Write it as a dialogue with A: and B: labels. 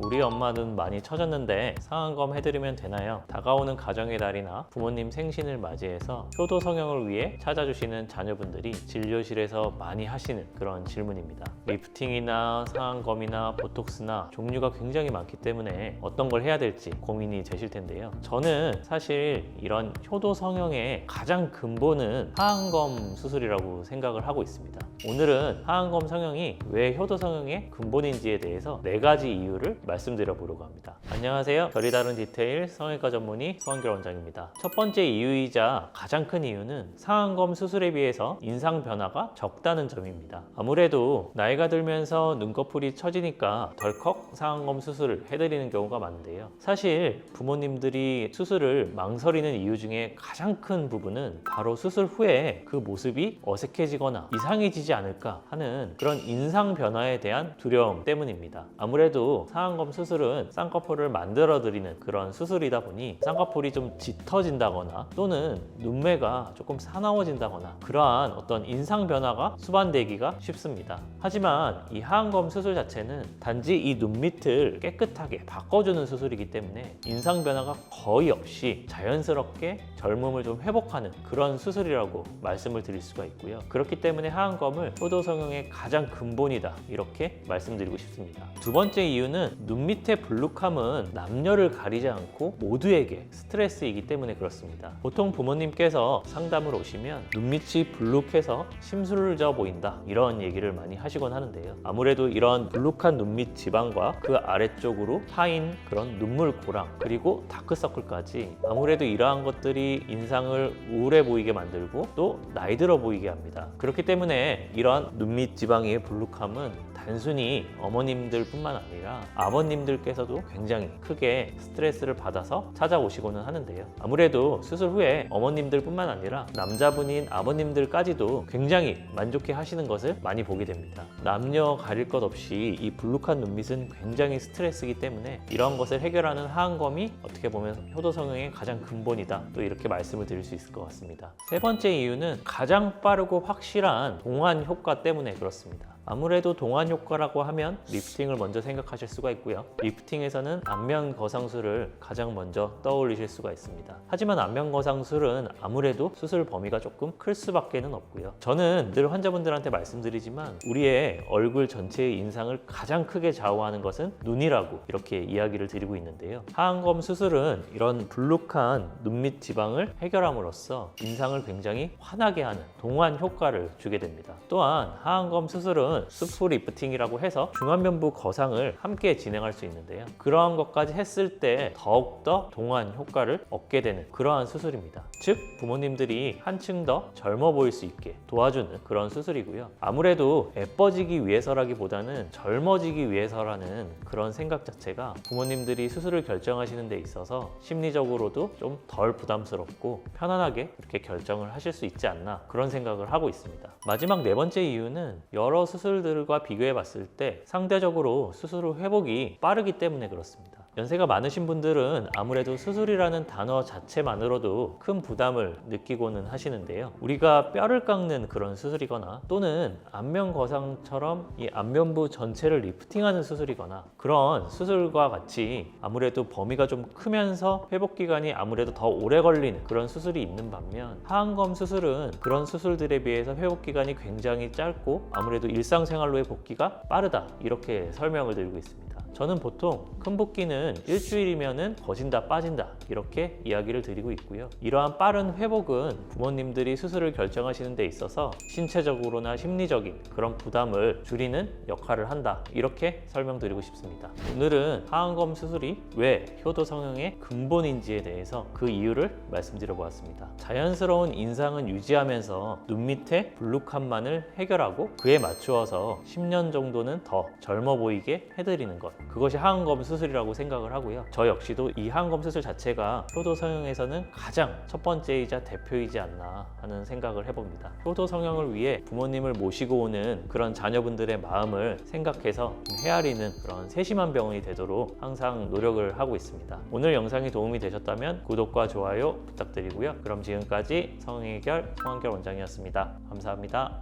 A: 우리 엄마 눈 많이 처졌는데 상안검 해드리면 되나요? 다가오는 가정의 달이나 부모님 생신을 맞이해서 효도 성형을 위해 찾아주시는 자녀분들이 진료실에서 많이 하시는 그런 질문입니다. 리프팅이나 상안검이나 보톡스나 종류가 굉장히 많기 때문에 어떤 걸 해야 될지 고민이 되실 텐데요. 저는 사실 이런 효도 성형의 가장 근본은 하안검 수술이라고 생각을 하고 있습니다. 오늘은 하안검 성형이 왜 효도 성형의 근본인지에 대해서 4가지 이유를 말씀드려 보려고 합니다. 안녕하세요. 결이 다른 디테일 성형외과 전문의 서원결 원장입니다. 첫 번째 이유이자 가장 큰 이유는 상안검 수술에 비해서 인상 변화가 적다는 점입니다. 아무래도 나이가 들면서 눈꺼풀이 처지니까 덜컥 상안검 수술을 해드리는 경우가 많은데요. 사실 부모님들이 수술을 망설이는 이유 중에 가장 큰 부분은 바로 수술 후에 그 모습이 어색해지거나 이상해지지 않을까 하는 그런 인상 변화에 대한 두려움 때문입니다. 아무래도 상안검 수술은 쌍꺼풀을 만들어 드리는 그런 수술이다 보니 쌍꺼풀이 좀 짙어진다거나 또는 눈매가 조금 사나워진다거나 그러한 어떤 인상 변화가 수반되기가 쉽습니다. 하지만 이 하안검 수술 자체는 단지 이 눈 밑을 깨끗하게 바꿔주는 수술이기 때문에 인상 변화가 거의 없이 자연스럽게 젊음을 좀 회복하는 그런 수술이라고 말씀을 드릴 수가 있고요. 그렇기 때문에 하안검을 효도 성형의 가장 근본이다 이렇게 말씀드리고 싶습니다. 두 번째 이유는 눈 밑의 불룩함은 남녀를 가리지 않고 모두에게 스트레스이기 때문에 그렇습니다. 보통 부모님께서 상담을 오시면 눈밑이 불룩해서 심술져 보인다 이런 얘기를 많이 하시곤 하는데요. 아무래도 이런 불룩한 눈밑 지방과 그 아래쪽으로 파인 그런 눈물 고랑 그리고 다크서클까지 아무래도 이러한 것들이 인상을 우울해 보이게 만들고 또 나이 들어 보이게 합니다. 그렇기 때문에 이런 눈밑 지방의 불룩함은 단순히 어머님들 뿐만 아니라 아버님들께서도 굉장히 크게 스트레스를 받아서 찾아오시고는 하는데요. 아무래도 수술 후에 어머님들 뿐만 아니라 남자분인 아버님들까지도 굉장히 만족해 하시는 것을 많이 보게 됩니다. 남녀 가릴 것 없이 이 불룩한 눈밑은 굉장히 스트레스이기 때문에 이런 것을 해결하는 하안검이 어떻게 보면 효도 성형의 가장 근본이다 또 이렇게 말씀을 드릴 수 있을 것 같습니다. 세 번째 이유는 가장 빠르고 확실한 동안 효과 때문에 그렇습니다. 아무래도 동안 효과라고 하면 리프팅을 먼저 생각하실 수가 있고요. 리프팅에서는 안면 거상술을 가장 먼저 떠올리실 수가 있습니다. 하지만 안면 거상술은 아무래도 수술 범위가 조금 클 수밖에는 없고요. 저는 늘 환자분들한테 말씀드리지만 우리의 얼굴 전체의 인상을 가장 크게 좌우하는 것은 눈이라고 이렇게 이야기를 드리고 있는데요. 하안검 수술은 이런 불룩한 눈밑 지방을 해결함으로써 인상을 굉장히 환하게 하는 동안 효과를 주게 됩니다. 또한 하안검 수술은 수프 리프팅이라고 해서 중안면부 거상을 함께 진행할 수 있는데요. 그러한 것까지 했을 때 더욱더 동안 효과를 얻게 되는 그러한 수술입니다. 즉 부모님들이 한층 더 젊어 보일 수 있게 도와주는 그런 수술이고요. 아무래도 예뻐지기 위해서라기보다는 젊어지기 위해서라는 그런 생각 자체가 부모님들이 수술을 결정하시는 데 있어서 심리적으로도 좀 덜 부담스럽고 편안하게 이렇게 결정을 하실 수 있지 않나 그런 생각을 하고 있습니다. 마지막 4번째 이유는 여러 수술들과 비교해 봤을 때 상대적으로 수술 후 회복이 빠르기 때문에 그렇습니다. 연세가 많으신 분들은 아무래도 수술이라는 단어 자체만으로도 큰 부담을 느끼고는 하시는데요. 우리가 뼈를 깎는 그런 수술이거나 또는 안면 거상처럼 이 안면부 전체를 리프팅하는 수술이거나 그런 수술과 같이 아무래도 범위가 좀 크면서 회복 기간이 아무래도 더 오래 걸리는 그런 수술이 있는 반면 하안검 수술은 그런 수술들에 비해서 회복 기간이 굉장히 짧고 아무래도 일상생활로의 복귀가 빠르다 이렇게 설명을 드리고 있습니다. 저는 보통 큰 붓기는 일주일이면은 거진다 빠진다 이렇게 이야기를 드리고 있고요. 이러한 빠른 회복은 부모님들이 수술을 결정하시는 데 있어서 신체적으로나 심리적인 그런 부담을 줄이는 역할을 한다 이렇게 설명드리고 싶습니다. 오늘은 하안검 수술이 왜 효도 성형의 근본인지에 대해서 그 이유를 말씀드려 보았습니다. 자연스러운 인상은 유지하면서 눈 밑의 불룩함만을 해결하고 그에 맞추어서 10년 정도는 더 젊어 보이게 해드리는 것, 그것이 하안검 수술이라고 생각을 하고요. 저 역시도 이 하안검 수술 자체가 효도 성형에서는 가장 첫 번째이자 대표이지 않나 하는 생각을 해봅니다. 효도 성형을 위해 부모님을 모시고 오는 그런 자녀분들의 마음을 생각해서 헤아리는 그런 세심한 병원이 되도록 항상 노력을 하고 있습니다. 오늘 영상이 도움이 되셨다면 구독과 좋아요 부탁드리고요. 그럼 지금까지 성형외과 서원결 원장이었습니다. 감사합니다.